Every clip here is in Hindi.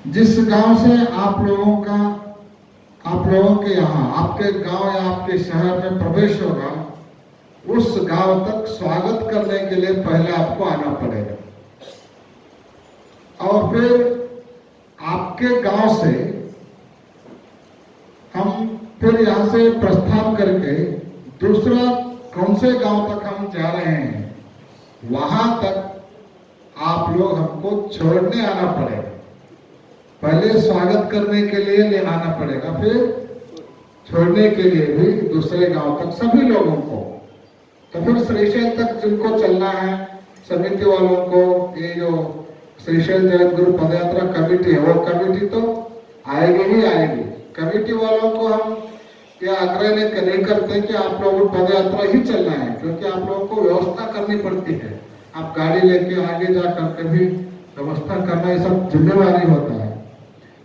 जिस गांव से आप लोगों के यहाँ आपके गांव या आपके शहर में प्रवेश होगा, उस गांव तक स्वागत करने के लिए पहले आपको आना पड़ेगा। और फिर आपके गांव से हम फिर यहाँ से प्रस्थान करके दूसरा कौन से गांव तक हम जा रहे हैं, वहां तक आप लोग हमको छोड़ने आना पड़ेगा। पहले स्वागत करने के लिए ले आना पड़ेगा, फिर छोड़ने के लिए भी दूसरे गांव तक सभी लोगों को। तो फिर श्रीशैल तक जिनको चलना है, समिति वालों को, ये जो श्रीशैल जगत गुरु पदयात्रा कमेटी है, वो कमेटी तो आएगी ही आएगी। कमेटी वालों को हम यह आग्रह नहीं करते कि आप लोगों को पदयात्रा ही चलना है, क्योंकि आप लोगों को व्यवस्था करनी पड़ती है। आप गाड़ी लेके आगे जा करके भी व्यवस्था करना, ये सब जिम्मेवारी होता है।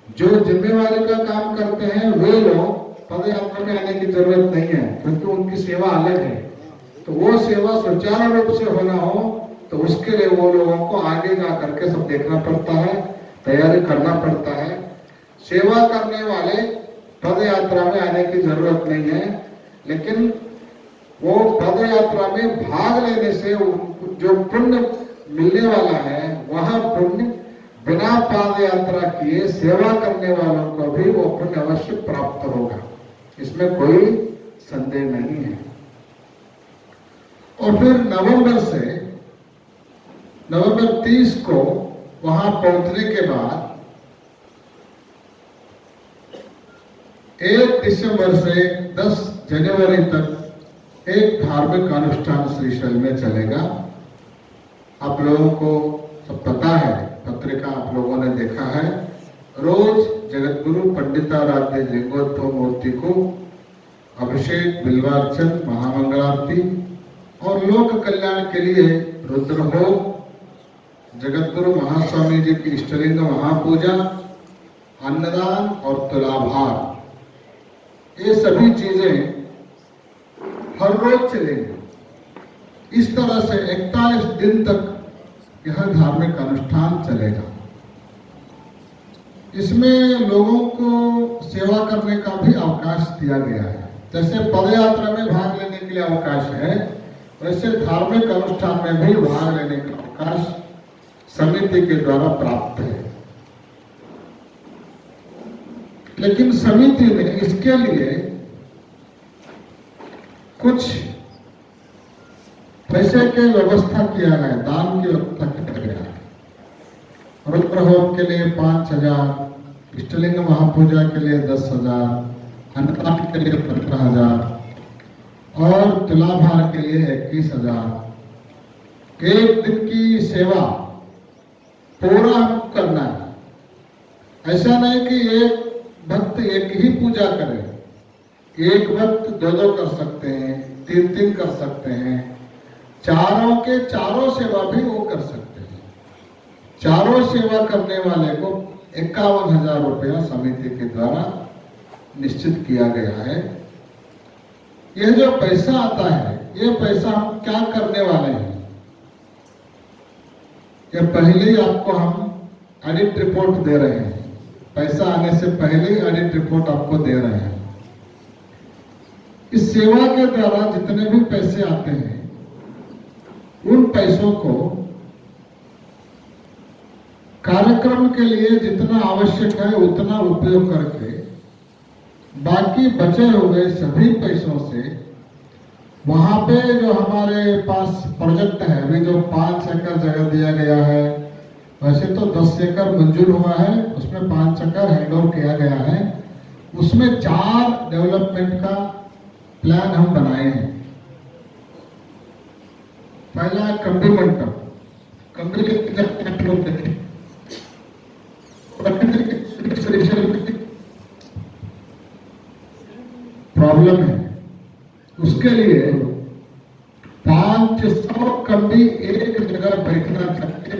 जो जिम्मेवारी का काम करते हैं वे लोग पदयात्रा में आने की जरूरत नहीं है, क्योंकि उनकी सेवा अलग है। तो वो सेवा सुचारू रूप से होना हो तो उसके लिए वो लोगों को आगे जा करके सब देखना पड़ता है, तैयारी करना पड़ता है। सेवा करने वाले पद यात्रा में आने की जरूरत नहीं है, लेकिन वो पद यात्रा में भाग लेने से जो पुण्य मिलने वाला है, वह पुण्य बिना पद यात्रा किए सेवा करने वालों को भी वो पुण्य अवश्य प्राप्त होगा, इसमें कोई संदेह नहीं है। और फिर नवंबर 30 को वहां पहुंचने के बाद 1 दिसंबर से 10 जनवरी तक एक धार्मिक अनुष्ठान श्रीशैल में चलेगा। आप लोगों को सब पता है, पत्रिका आप लोगों ने देखा है। रोज जगत गुरु पंडिताराध्य लिंगोद्भव मूर्ति को अभिषेक, बिल्वार्चन, महामंगलारती और लोक कल्याण के लिए रुद्रभोग, जगत गुरु महास्वामी जी की इष्टलिंग महापूजा, अन्नदान और तुलाभार, ये सभी चीजें हर रोज चलेंगी। इस तरह से 41 दिन तक यह धार्मिक अनुष्ठान चलेगा। इसमें लोगों को सेवा करने का भी अवकाश दिया गया है। जैसे पदयात्रा में भाग लेने के लिए अवकाश है, वैसे धार्मिक अनुष्ठान में भी भाग लेने का अवकाश समिति के द्वारा प्राप्त है। लेकिन समिति ने इसके लिए कुछ पैसे की व्यवस्था किया है, दान की व्यवस्था किया गया है। रुद्रहोम के लिए 5,000, इष्टलिंग महापूजा के लिए 10,000, अन्नदान के लिए 15,000 और तुलाभार के लिए 21,000। एक दिन की सेवा पूरा हमको करना है। ऐसा नहीं कि एक भक्त एक ही पूजा करे, एक भक्त 2-2 कर सकते हैं, 3-3 कर सकते हैं, चारों के चारों सेवा भी वो कर सकते हैं। चारों सेवा करने वाले को 51,000 रुपया समिति के द्वारा निश्चित किया गया है। यह जो पैसा आता है, ये पैसा हम क्या करने वाले हैं, यह पहले ही आपको हम ऑडिट रिपोर्ट दे रहे हैं। पैसा आने से पहले ही ऑडिट रिपोर्ट आपको दे रहे हैं। इस सेवा के द्वारा जितने भी पैसे आते हैं, उन पैसों को कार्यक्रम के लिए जितना आवश्यक है उतना उपयोग करके बाकी बचे हुए सभी पैसों से वहां पे जो हमारे पास प्रोजेक्ट है, अभी जो 5 एकड़ जगह दिया गया है, वैसे तो 10 एकड़ मंजूर हुआ है, उसमें 5 एकड़ हैंड ओवर किया गया है। उसमें 4 डेवलपमेंट का प्लान हम बनाए हैं। पहला कंबी मंडप, कंबी प्रॉब्लम है, उसके लिए 500 कंबी एक जगह बैठना चाहिए।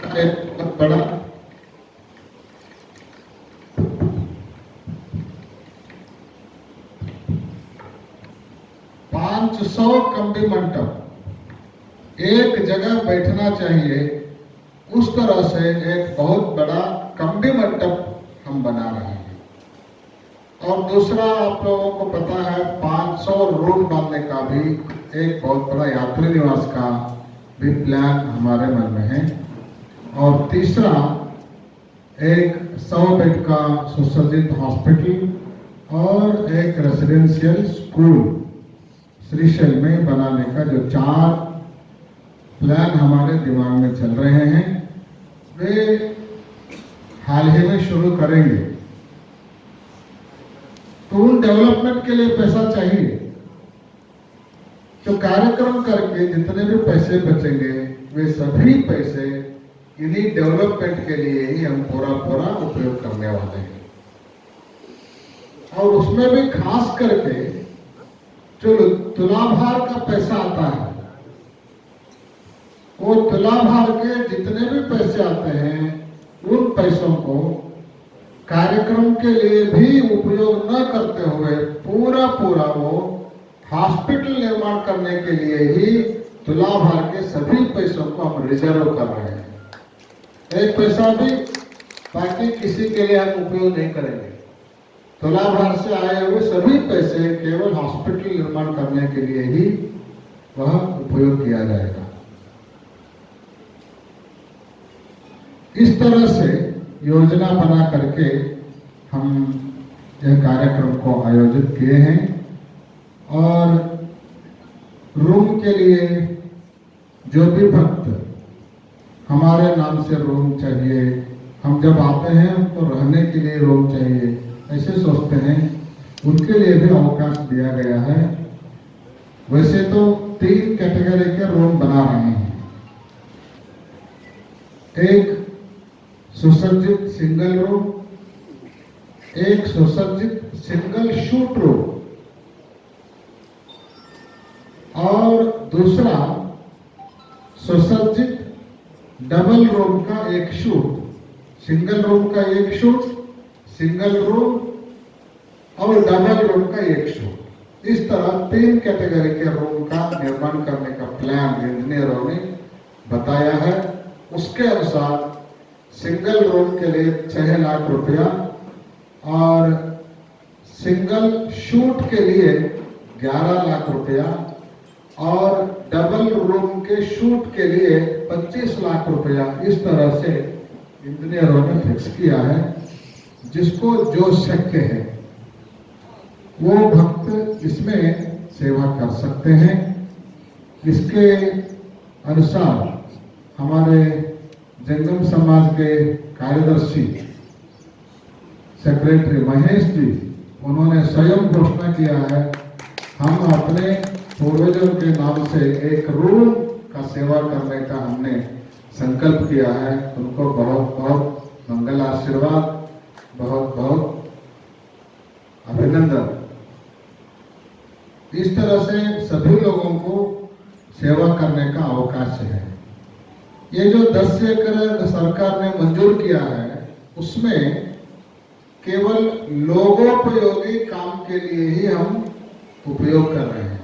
बहुत बड़ा 500 कंबी मंडप एक जगह बैठना चाहिए। उस तरह से एक बहुत बड़ा कंबी मंडप दूसरा आप लोगों को पता है 500 रूम डालने का भी एक बहुत बड़ा यात्री निवास का भी प्लान हमारे मन में है। और तीसरा एक 100 बेड का सुसज्जित हॉस्पिटल और एक रेसिडेंशियल स्कूल श्रीशैल में बनाने का जो 4 प्लान हमारे दिमाग में चल रहे हैं, वे हाल ही में शुरू करेंगे। तो उन डेवलपमेंट के लिए पैसा चाहिए, तो कार्यक्रम करके जितने भी पैसे बचेंगे वे सभी पैसे इन्हीं डेवलपमेंट के लिए ही हम पूरा उपयोग करने वाले हैं। और उसमें भी खास करके जो तुलाभार का पैसा आता है, वो तुलाभार के जितने भी पैसे आते हैं उन पैसों को कार्यक्रम के लिए भी उपयोग न करते हुए पूरा वो हॉस्पिटल निर्माण करने के लिए ही तुलाभार के सभी पैसों को हम रिजर्व कर रहे हैं। एक पैसा भी बाकी किसी के लिए हम उपयोग नहीं करेंगे। तुलाभार से आए हुए सभी पैसे केवल हॉस्पिटल निर्माण करने के लिए ही वह उपयोग किया जाएगा। इस तरह से योजना बना करके हम यह कार्यक्रम को आयोजित किए हैं। और रूम के लिए जो भी भक्त हमारे नाम से रूम चाहिए, हम जब आते हैं उनको रहने के लिए रूम चाहिए, ऐसे सोचते हैं, उनके लिए भी अवकाश दिया गया है। वैसे तो 3 कैटेगरी के रूम बना रहे हैं। एक सुसज्जित सिंगल रूम, एक सुसज्जित सिंगल शूट रूम और दूसरा सुसज्जित डबल रूम का एक शूट, सिंगल रूम का एक शूट, सिंगल रूम और डबल रूम का एक शूट। इस तरह 3 कैटेगरी के रूम का निर्माण करने का प्लान इंजीनियरों ने बताया है। उसके अनुसार सिंगल रूम के लिए 6 लाख रुपया और सिंगल शूट के लिए 11 लाख रुपया और डबल रूम के शूट के लिए 25 लाख रुपया, इस तरह से इंजीनियरों ने फिक्स किया है। जिसको जो शक्य है वो भक्त इसमें सेवा कर सकते हैं। इसके अनुसार हमारे जंगम समाज के कार्यदर्शी सेक्रेटरी महेश जी, उन्होंने स्वयं घोषणा किया है, हम अपने पूर्वजों के नाम से एक रूम का सेवा करने का हमने संकल्प किया है। उनको बहुत मंगल आशीर्वाद, बहुत अभिनंदन। इस तरह से सभी लोगों को सेवा करने का अवकाश है। ये जो 10 एकड़ सरकार ने मंजूर किया है, उसमें केवल लोगोपयोगी काम के लिए ही हम उपयोग कर रहे हैं।